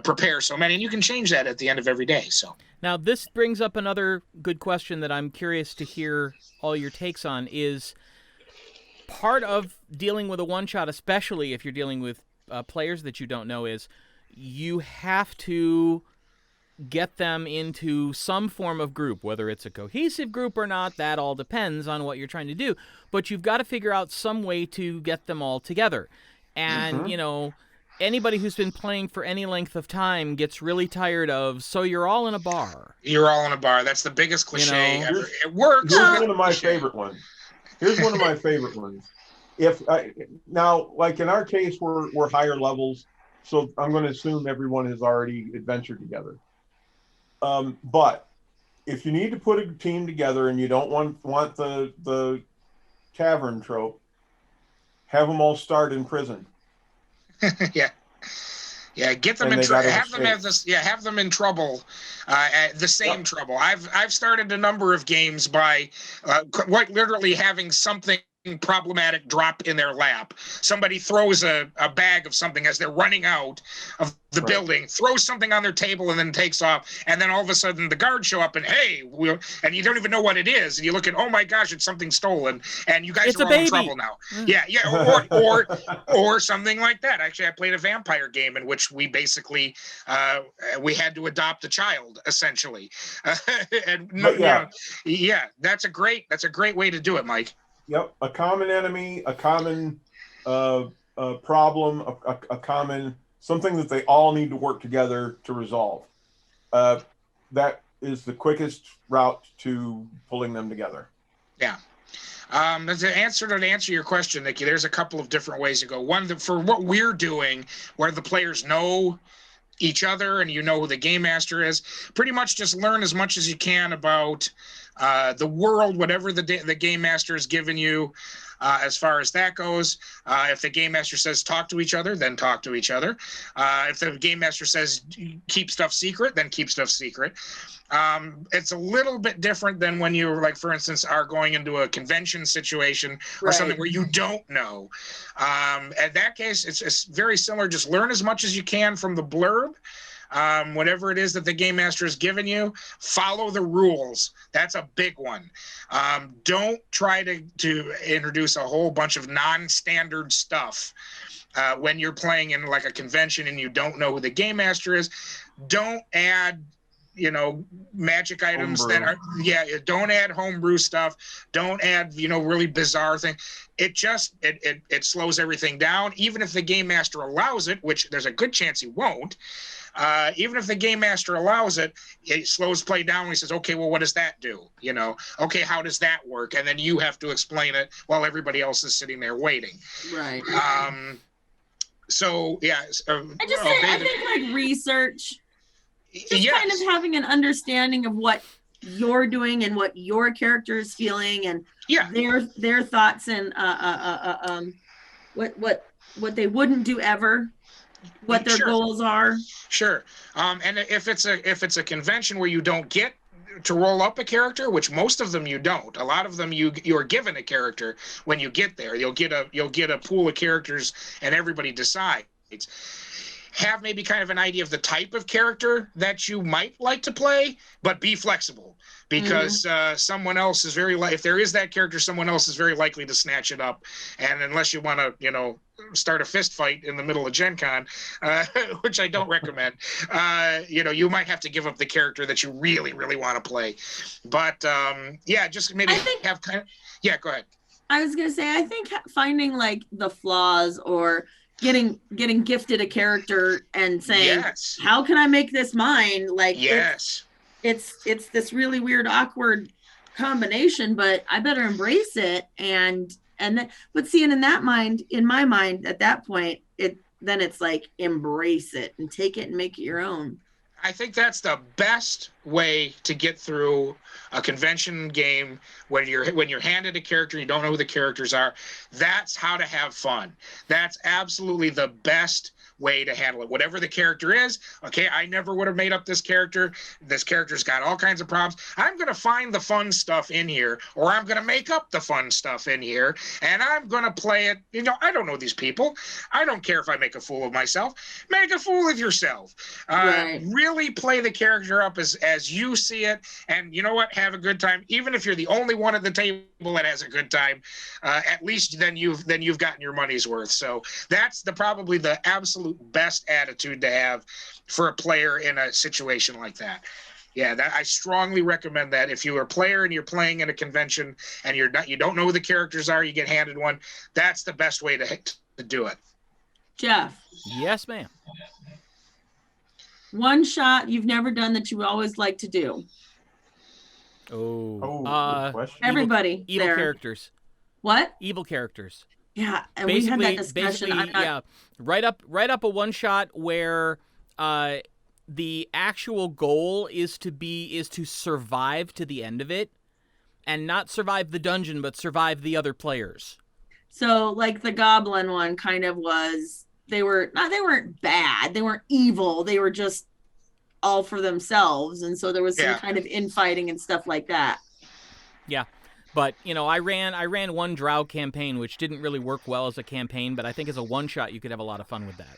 prepare so many, and you can change that at the end of every day. So Now, this brings up another good question that I'm curious to hear all your takes on. Is part of dealing with a one-shot, especially if you're dealing with players that you don't know, is you have to get them into some form of group, whether it's a cohesive group or not. That all depends on what you're trying to do. But you've got to figure out some way to get them all together. And, anybody who's been playing for any length of time gets really tired of, so you're all in a bar. you're all in a bar. That's the biggest cliche ever. It works. Here's but one of my cliche. favorite ones. Now, like in our case, we're higher levels, so I'm going to assume everyone has already adventured together. But if you need to put a team together and you don't want the tavern trope, have them all start in prison. Yeah, get them And in they trouble. gotta Have them escape. have this. Yeah, have them in trouble. The same trouble. I've started a number of games by quite literally having something problematic drop in their lap. Somebody throws a bag of something as they're running out of the building, throws something on their table, and then takes off. And then all of a sudden the guards show up and, hey, and you don't even know what it is. And you look at, oh my gosh, it's something stolen. And you guys It's are a all in baby. trouble now. Yeah. Or something like that. Actually, I played a vampire game in which we basically we had to adopt a child, essentially. That's a great way to do it, Mike. Yep, a common enemy, a common problem, a common something that they all need to work together to resolve. That is the quickest route to pulling them together. Yeah. To answer your question, Nikki, there's a couple of different ways to go. One, for what we're doing, where the players know each other and you know who the game master is, pretty much just learn as much as you can about the world, whatever the game master has given you. As far as that goes, if the game master says talk to each other, then talk to each other. If the game master says keep stuff secret, then keep stuff secret. It's a little bit different than when you, like, for instance, are going into a convention situation or something where you don't know. In that case, it's very similar. Just learn as much as you can from the blurb. Whatever it is that the game master has given you, follow the rules. That's a big one. Don't try to introduce a whole bunch of non-standard stuff when you're playing in like a convention and you don't know who the game master is. Don't add magic items Homebrew. Don't add homebrew stuff. Don't add really bizarre thing. It just it slows everything down. Even if the game master allows it, which there's a good chance he won't. Even if the game master allows it, it slows play down. He says, okay, well, what does that do? Okay, how does that work? And then you have to explain it while everybody else is sitting there waiting. Right. So yeah. I think like research, just kind of having an understanding of what you're doing and what your character is feeling and their thoughts and what they wouldn't do ever. What their goals are. Sure. And if it's a convention where you don't get to roll up a character, which most of them you don't. A lot of them you're given a character when you get there. You'll get a pool of characters and everybody decides. Have maybe kind of an idea of the type of character that you might like to play, but be flexible because someone else is if there is that character, someone else is very likely to snatch it up. And unless you want to, start a fist fight in the middle of Gen Con, which I don't recommend, you might have to give up the character that you really, really want to play. But just maybe go ahead. I was going to say, I think finding like the flaws or getting gifted a character and saying, how can I make this mine? Like, it's this really weird, awkward combination, but I better embrace it. But seeing in my mind at that point, then it's like, embrace it and take it and make it your own. I think that's the best way to get through a convention game when you're handed a character, you don't know who the characters are. That's how to have fun. That's absolutely the best way to handle it. Whatever the character is, okay, I never would have made up this character. This character's got all kinds of problems. I'm going to find the fun stuff in here, or I'm going to make up the fun stuff in here, and I'm going to play it. You know, I don't know these people. I don't care if I make a fool of myself. Make a fool of yourself. Right. Really play the character up as you see it, and you know what? Have a good time. Even if you're the only one at the table that has a good time, at least then you've gotten your money's worth. So that's probably the absolute best attitude to have for a player in a situation like that. Yeah, I strongly recommend that. If you're a player and you're playing in a convention and you don't know who the characters are, you get handed one. That's the best way to do it. Jeff. Yes, ma'am. One shot you've never done that you always like to do. Good question. Everybody. Evil there. characters. What? Evil characters. Yeah, and we had that discussion. Basically, yeah, right up a one shot where the actual goal is to survive to the end of it, and not survive the dungeon, but survive the other players. So, like the goblin one, kind of was. They weren't bad. They weren't evil. They were just all for themselves, and so there was some kind of infighting and stuff like that. Yeah. But, you know, I ran one Drow campaign, which didn't really work well as a campaign, but I think as a one-shot, you could have a lot of fun with that.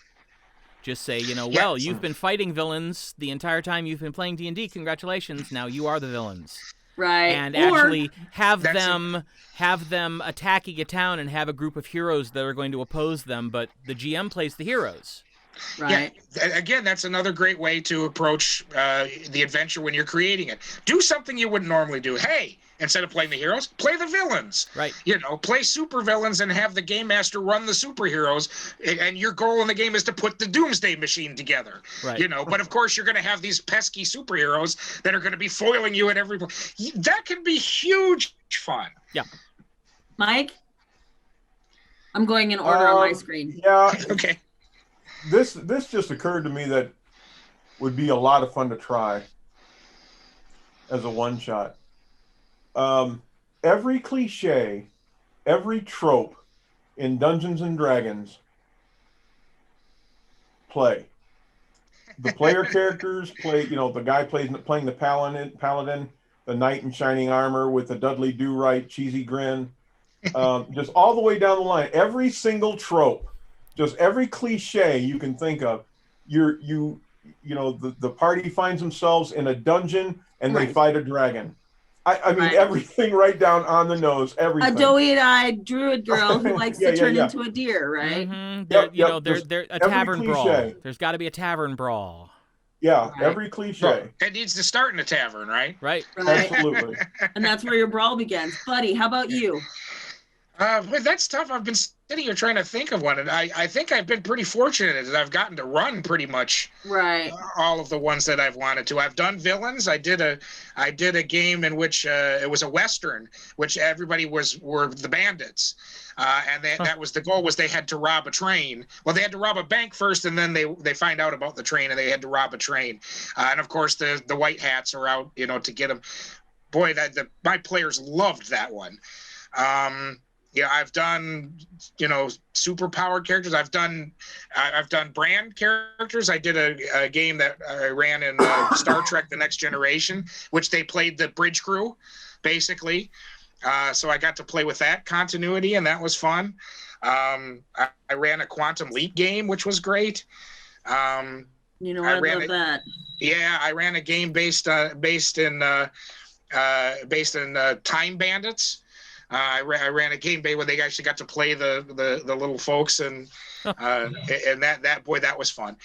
Just say, you know, well, you've been fighting villains the entire time you've been playing D&D. Congratulations. Now you are the villains. Right. And actually have them attacking a town and have a group of heroes that are going to oppose them, but the GM plays the heroes. Right. Yeah. Again, that's another great way to approach the adventure when you're creating it. Do something you wouldn't normally do. Hey, instead of playing the heroes, play the villains. Right. You know, play super villains and have the game master run the superheroes. And your goal in the game is to put the Doomsday Machine together. Right. You know, but of course you're going to have these pesky superheroes that are going to be foiling you at every. That can be huge fun. Yeah. Mike, I'm going in order on my screen. Yeah. Okay. This just occurred to me that would be a lot of fun to try as a one shot. Every cliche, every trope in Dungeons and Dragons, play. The player characters play. You know, the guy playing the paladin, the knight in shining armor with the Dudley Do-Right cheesy grin. Just all the way down the line, every single trope. Just every cliche you can think of, the party finds themselves in a dungeon and they fight a dragon. I mean, everything right down on the nose, everything. A doe-eyed druid girl who likes to turn into a deer, right? Mm-hmm. There's a tavern brawl. There's got to be a tavern brawl. Yeah, every cliche. It needs to start in a tavern, right? Right. Absolutely. And that's where your brawl begins. Buddy, how about you? But that's tough. I've been sitting here trying to think of one, and I think I've been pretty fortunate that I've gotten to run pretty much all of the ones that I've wanted to. I've done villains. I did a game in which it was a Western, which everybody were the bandits, and that was the goal, was they had to rob a train. Well, they had to rob a bank first, and then they find out about the train, and they had to rob a train. And of course, the white hats are out, you know, to get them. Boy, my players loved that one. Yeah, I've done, you know, superpowered characters. I've done brand characters. I did a game that I ran in Star Trek: The Next Generation, which they played the bridge crew, basically. So I got to play with that continuity, and that was fun. I ran a Quantum Leap game, which was great. I love that. Yeah, I ran a game based in Time Bandits. I ran a game where they actually got to play the little folks, and that was fun.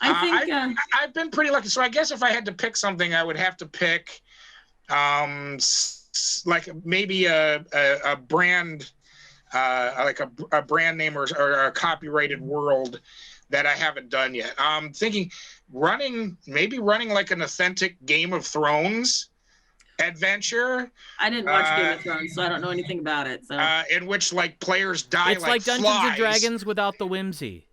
I've been pretty lucky. So I guess if I had to pick something, I would have to pick like maybe a brand, like a brand name or a copyrighted world that I haven't done yet. I'm thinking running like an authentic Game of Thrones adventure. I didn't watch Game of Thrones, so I don't know anything about it. So in which like players die it's like Dungeons and Dragons without the whimsy.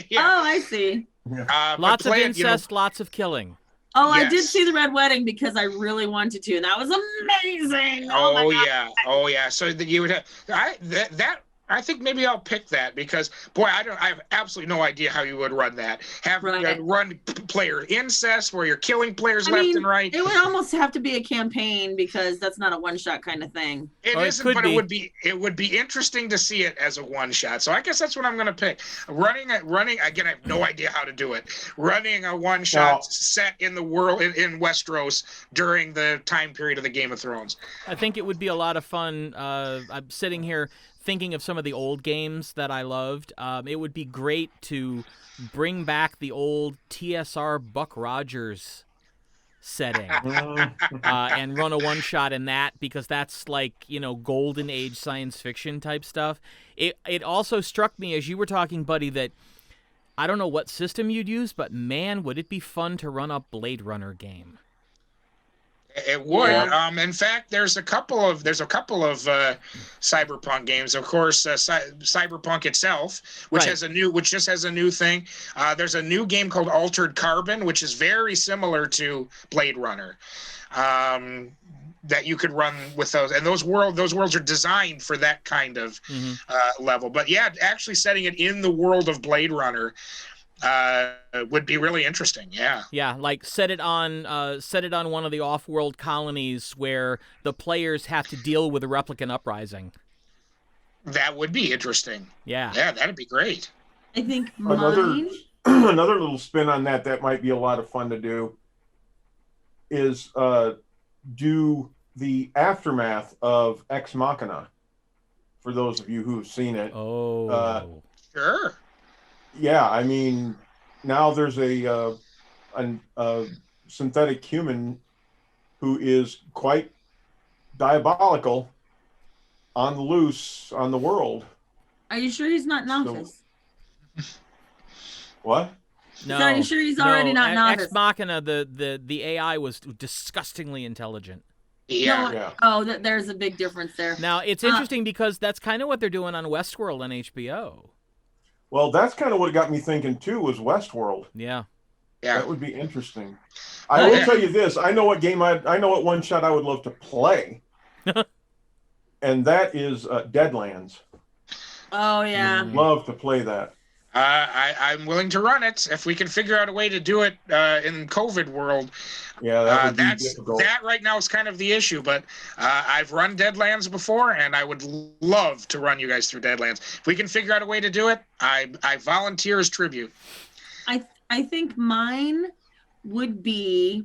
Yeah. Oh, I see. Lots of incest, lots of killing. Oh, yes. I did see the Red Wedding because I really wanted to, and that was amazing. Oh my God. Yeah. So that you would have that I think maybe I'll pick that because, boy, I have absolutely no idea how you would run that. Run player incest where you're killing players left and right. It would almost have to be a campaign because that's not a one-shot kind of thing. It isn't, but it would be interesting to see it as a one-shot. So I guess that's what I'm going to pick. Running again, I have no idea how to do it. Running a one-shot set in the world in Westeros during the time period of the Game of Thrones. I think it would be a lot of fun. I'm sitting here thinking of some of the old games that I loved. It would be great to bring back the old TSR Buck Rogers setting and run a one-shot in that, because that's like, golden age science fiction type stuff. It also struck me as you were talking, Buddy, that I don't know what system you'd use, but man, would it be fun to run a Blade Runner game. It would. Yeah. In fact, there's a couple of Cyberpunk games. Of course, Cyberpunk itself, which just has a new thing. There's a new game called Altered Carbon, which is very similar to Blade Runner. That you could run with those, and those worlds are designed for that kind of level. But yeah, actually setting it in the world of Blade Runner would be really interesting. Yeah, like set it on one of the off-world colonies where the players have to deal with a replicant uprising. That would be interesting. Yeah, that'd be great. I think another little spin on that might be a lot of fun to do is do the aftermath of Ex Machina, for those of you who've seen it. Sure. Yeah, I mean, now there's a synthetic human who is quite diabolical on the loose on the world. Are you sure he's not Nalthus? What? No. Are you sure he's already not Nalthus? Ex Machina, the AI was disgustingly intelligent. Yeah. Oh, there's a big difference there. Now, it's interesting because that's kind of what they're doing on Westworld on HBO. Well, that's kind of what got me thinking too, was Westworld. Yeah. That would be interesting. I will tell you this: I know what one shot I would love to play, and that is Deadlands. Oh yeah. Love to play that. I'm willing to run it if we can figure out a way to do it in COVID world. Yeah, that would be difficult. That right now is kind of the issue, but I've run Deadlands before, and I would love to run you guys through Deadlands. If we can figure out a way to do it, I volunteer as tribute. I think mine would be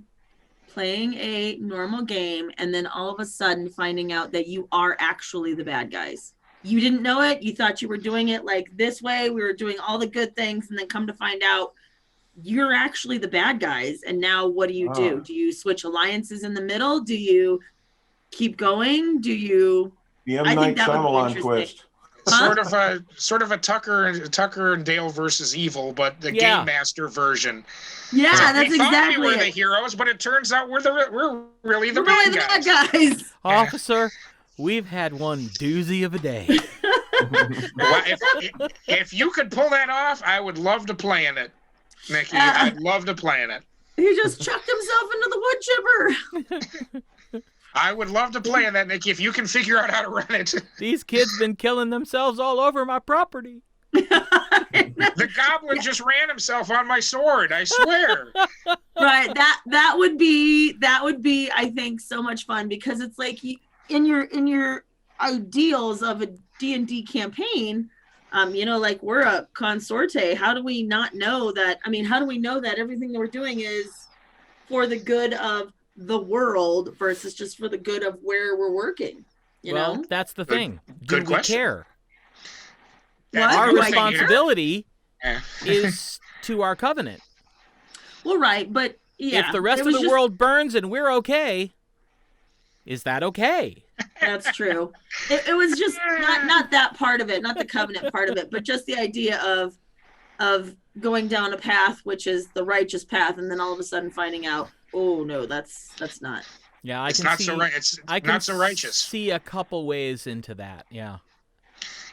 playing a normal game and then all of a sudden finding out that you are actually the bad guys. You didn't know it. You thought you were doing it like this way. We were doing all the good things, and then come to find out you're actually the bad guys. And now what do you do? Do you switch alliances in the middle? Do you keep going? Do you? The M. Night Shyamalan twist. Huh? Sort of a Tucker and Dale versus Evil, but the Game Master version. Yeah, so that's exactly we were the heroes, but it turns out we're really the bad guys. Officer, we've had one doozy of a day. Well, if you could pull that off, I would love to play in it, Nikki. I'd love to play in it. He just chucked himself into the wood chipper. I would love to play in that, Nikki, if you can figure out how to run it. These kids been killing themselves all over my property. The goblin just ran himself on my sword, I swear. Right, that would be I think so much fun, because it's like in your ideals of a D&D campaign, like we're a consorte. How do we not know that? I mean, how do we know that everything that we're doing is for the good of the world versus just for the good of where we're working? You know, that's the thing. Good Do we question. care? Our responsibility is to our covenant. Well, right, but yeah, if the rest of the world burns and we're okay, is that okay? That's true. It was just not that part of it, not the covenant part of it, but just the idea of going down a path which is the righteous path, and then all of a sudden finding out, oh no, that's not. Yeah, It's not so righteous. See a couple ways into that. Yeah.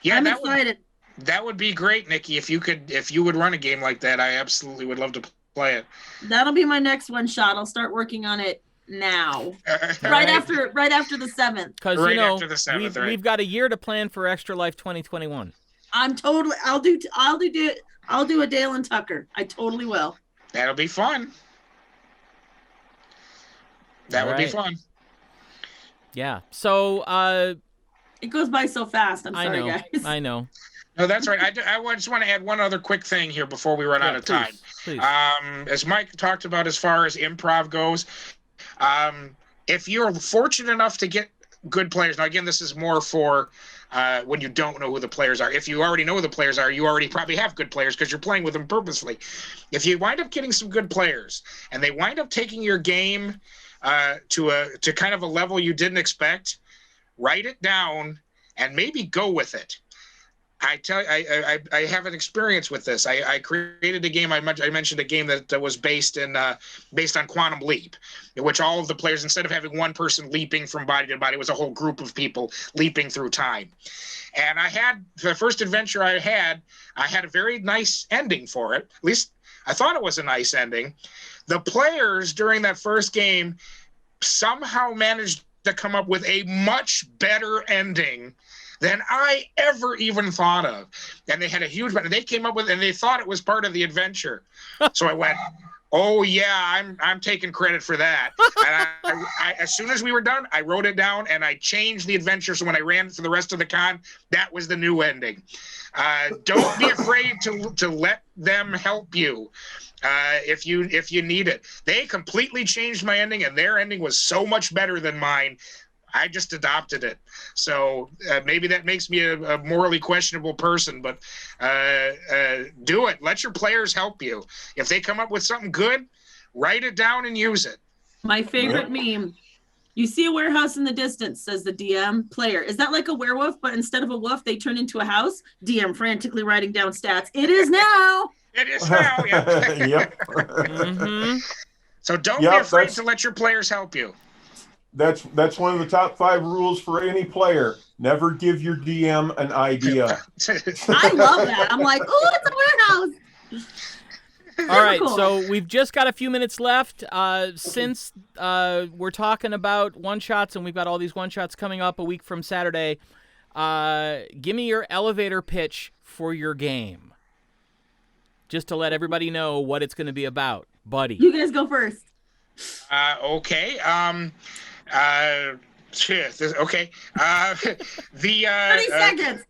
I'm excited. That would be great, Nikki. If you would run a game like that, I absolutely would love to play it. That'll be my next one shot. I'll start working on it now. All Right after the 7th. Because Right after the 7th, right. we've got a year to plan for Extra Life 2021. I'll do a Dale and Tucker. I totally will. That'll be fun. That would be Alright. fun. Yeah. So It goes by so fast. I'm I sorry, know. guys. I know. No, that's right. I just want to add one other quick thing here before we run out of time. Please. As Mike talked about, as far as improv goes, if you're fortunate enough to get good players, now again, this is more for when you don't know who the players are. If you already know who the players are, you already probably have good players because you're playing with them purposely. If you wind up getting some good players and they wind up taking your game to kind of a level you didn't expect, write it down and maybe go with it. I have an experience with this. I created a game. I mentioned a game that was based on Quantum Leap, in which all of the players, instead of having one person leaping from body to body, it was a whole group of people leaping through time. And I had the first adventure I had a very nice ending for it. At least I thought it was a nice ending. The players during that first game somehow managed to come up with a much better ending than I ever even thought of. And they had a huge, they came up with, and they thought it was part of the adventure. So I went, oh yeah, I'm taking credit for that. And I as soon as we were done, I wrote it down and I changed the adventure. So when I ran for the rest of the con, that was the new ending. Don't be afraid to let them help you. If you need it. They completely changed my ending, and their ending was so much better than mine. I just adopted it. So maybe that makes me a morally questionable person, but do it. Let your players help you. If they come up with something good, write it down and use it. My favorite meme. You see a warehouse in the distance, says the DM. Player, is that like a werewolf, but instead of a wolf, they turn into a house? DM frantically writing down stats. It is now. It is now. Yeah. Yep. Mm-hmm. So don't be afraid to let your players help you. That's one of the top 5 rules for any player. Never give your DM an idea. I love that. I'm like, oh, it's a warehouse. All right, Cool. so we've just got a few minutes left. Since we're talking about one-shots and we've got all these one-shots coming up a week from Saturday, give me your elevator pitch for your game. Just to let everybody know what it's going to be about. Buddy. You guys go first. Okay. Okay. The 30 seconds.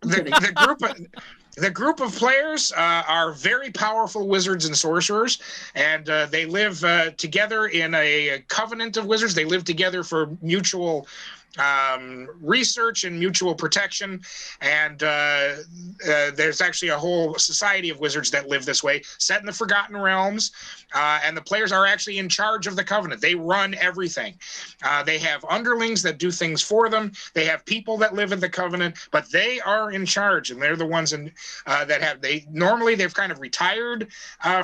the group of players are very powerful wizards and sorcerers, and they live together in a covenant of wizards. They live together for mutual research and mutual protection, and there's actually a whole society of wizards that live this way, set in the Forgotten Realms, and the players are actually in charge of the Covenant. They run everything. They have underlings that do things for them. They have people that live in the Covenant, but they are in charge, and they're the ones that have. They've kind of retired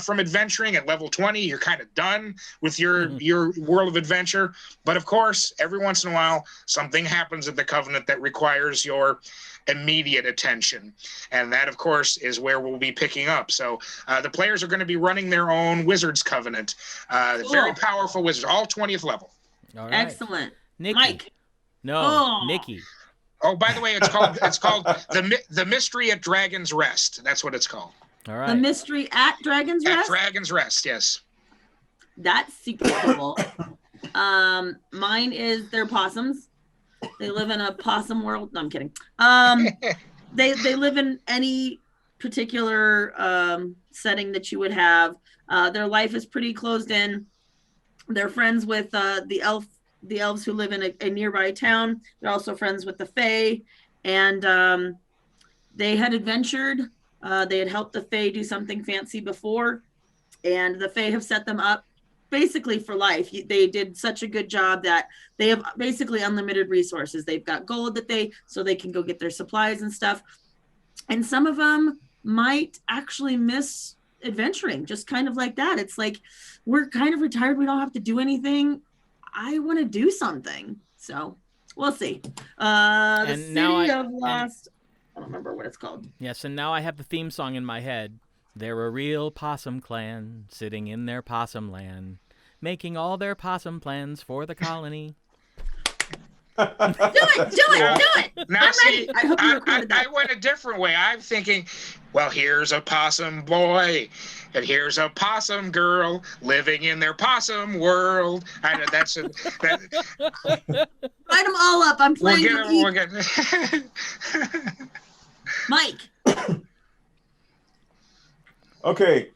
from adventuring at level 20. You're kind of done with your world of adventure, but of course, every once in a while, something happens at the Covenant that requires your immediate attention. And that, of course, is where we'll be picking up. So the players are going to be running their own Wizards Covenant. Cool. Very powerful wizards, all 20th level. All right. Excellent. Nikki. Mike. No, Oh. Nikki. Oh, by the way, it's called the Mystery at Dragon's Rest. That's what it's called. All right. The mystery at Dragon's At Rest. Dragon's Rest, yes. That's super cool. Mine is they're possums. They live in a possum world. No, I'm kidding. They live in any particular setting that you would have. Their life is pretty closed in. They're friends with the elves who live in a nearby town. They're also friends with the Fae, and they had adventured. They had helped the Fae do something fancy before, and the Fae have set them up basically for life. They did such a good job that they have basically unlimited resources. They've got gold so they can go get their supplies and stuff. And some of them might actually miss adventuring, just kind of like that. It's like, we're kind of retired. We don't have to do anything. I want to do something. So we'll see. The City of Lost. I don't remember what it's called. Yes, and now I have the theme song in my head. They're a real possum clan sitting in their possum land, making all their possum plans for the colony. Do it. Now, I'm see, ready. I hope you recorded I that. went a different way. I'm thinking, well, here's a possum boy, and here's a possum girl living in their possum world. I know that's Write them all up. I'm we'll playing get for we'll get. Mike. Okay,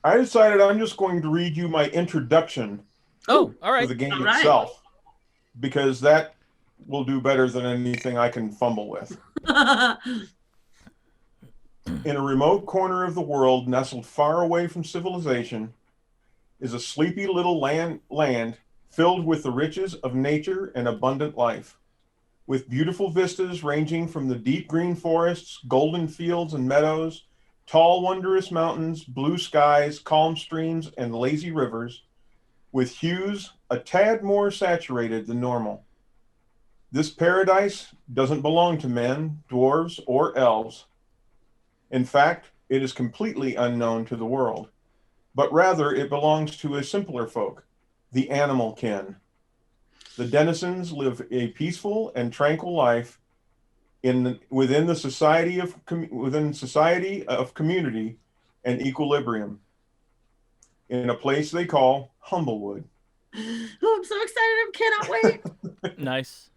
I decided I'm just going to read you my introduction Oh, all to right. the game All right. itself, because that will do better than anything I can fumble with. In a remote corner of the world, nestled far away from civilization, is a sleepy little land filled with the riches of nature and abundant life, with beautiful vistas ranging from the deep green forests, golden fields and meadows, tall wondrous mountains, blue skies, calm streams, and lazy rivers, with hues a tad more saturated than normal. This paradise doesn't belong to men, dwarves, or elves. In fact, it is completely unknown to the world, but rather it belongs to a simpler folk, the animal kin. The denizens live a peaceful and tranquil life within society of community and equilibrium, in a place they call Humblewood. Oh, I'm so excited. I cannot wait.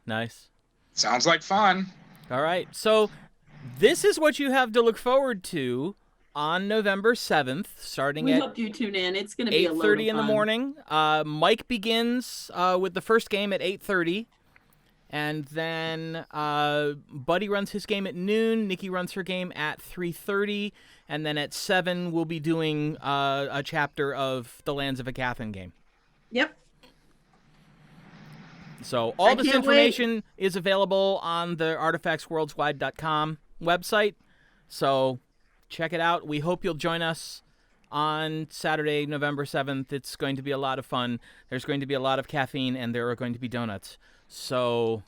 Nice. Sounds like fun. All right. So this is what you have to look forward to on November 7th, starting We at hope you tune in. It's going to be a load of 8:30 in the fun. morning. Mike begins with the first game at 8:30. And then Buddy runs his game at noon. Nikki runs her game at 3:30. And then at 7, we'll be doing a chapter of the Lands of Acathan game. Yep. So all I this can't information is available on the artifactsworldwide.com website. So check it out. We hope you'll join us on Saturday, November 7th. It's going to be a lot of fun. There's going to be a lot of caffeine, and there are going to be donuts. So,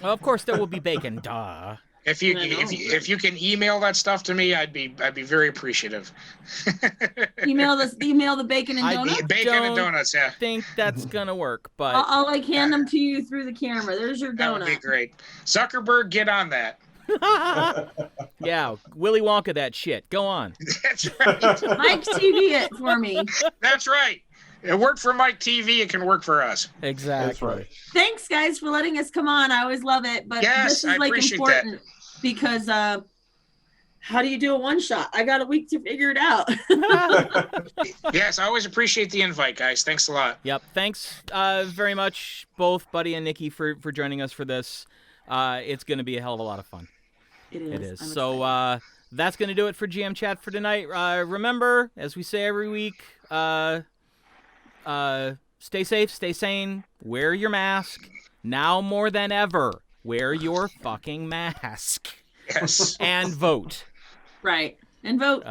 well, of course, there will be bacon. Duh. If you I know. if you can email that stuff to me, I'd be very appreciative. Email the bacon and I- donuts. Bacon and Don't donuts, yeah. Think that's gonna work, but I'll like hand them to you through the camera. There's your That would be donut. great. Zuckerberg, get on that. yeah, Willy Wonka, that shit. Go on. That's right. Mike TV it for me. That's right. It worked for Mike TV. It can work for us. Exactly. That's right. Thanks, guys, for letting us come on. I always love it, but Yes, this is I like appreciate important because how do you do a one shot? I got a week to figure it out. Yes, I always appreciate the invite, guys. Thanks a lot. Yep. Thanks very much, both Buddy and Nikki, for joining us for this. It's going to be a hell of a lot of fun. It is. It is. I'm So excited. that's going to do it for GM Chat for tonight. Remember, as we say every week, stay safe, stay sane, wear your mask. Now more than ever, wear your fucking mask. Yes. And vote. Right. And vote.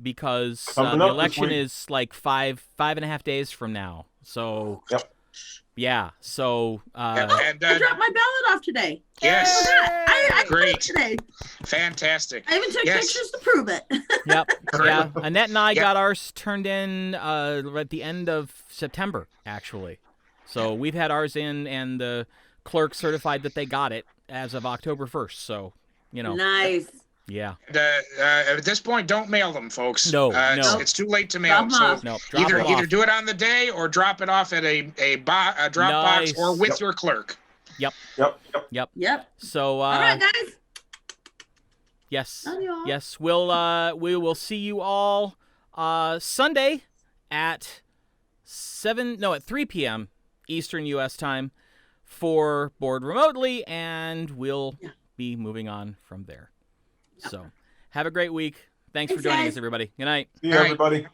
Because Coming the up this election week. is like 5.5 days from now. So, Yep. yeah. So, And I dropped my ballot off today. yes, I Great. voted today. fantastic. I even took Yes. pictures to prove it. Yep. Yeah. Annette and I Yep. got ours turned in at the end of September, actually. So we've had ours in, and the clerk certified that they got it as of October 1st. So, Nice. yeah. At this point, don't mail them, folks. No, it's- no. It's too late to mail Drop them. 'em So off. No, drop it either off. do it on the day or drop it off at a drop Nice. box or with Yep. your clerk. Yep. Yep. So, All right, guys. yes. Love you all. Yes, we will see you all Sunday at 3 p.m. Eastern U.S. time for Board Remotely, and we'll be moving on from there. So, have a great week. Thanks for Thanks, joining guys. us, everybody. Good night. See you, All right. everybody.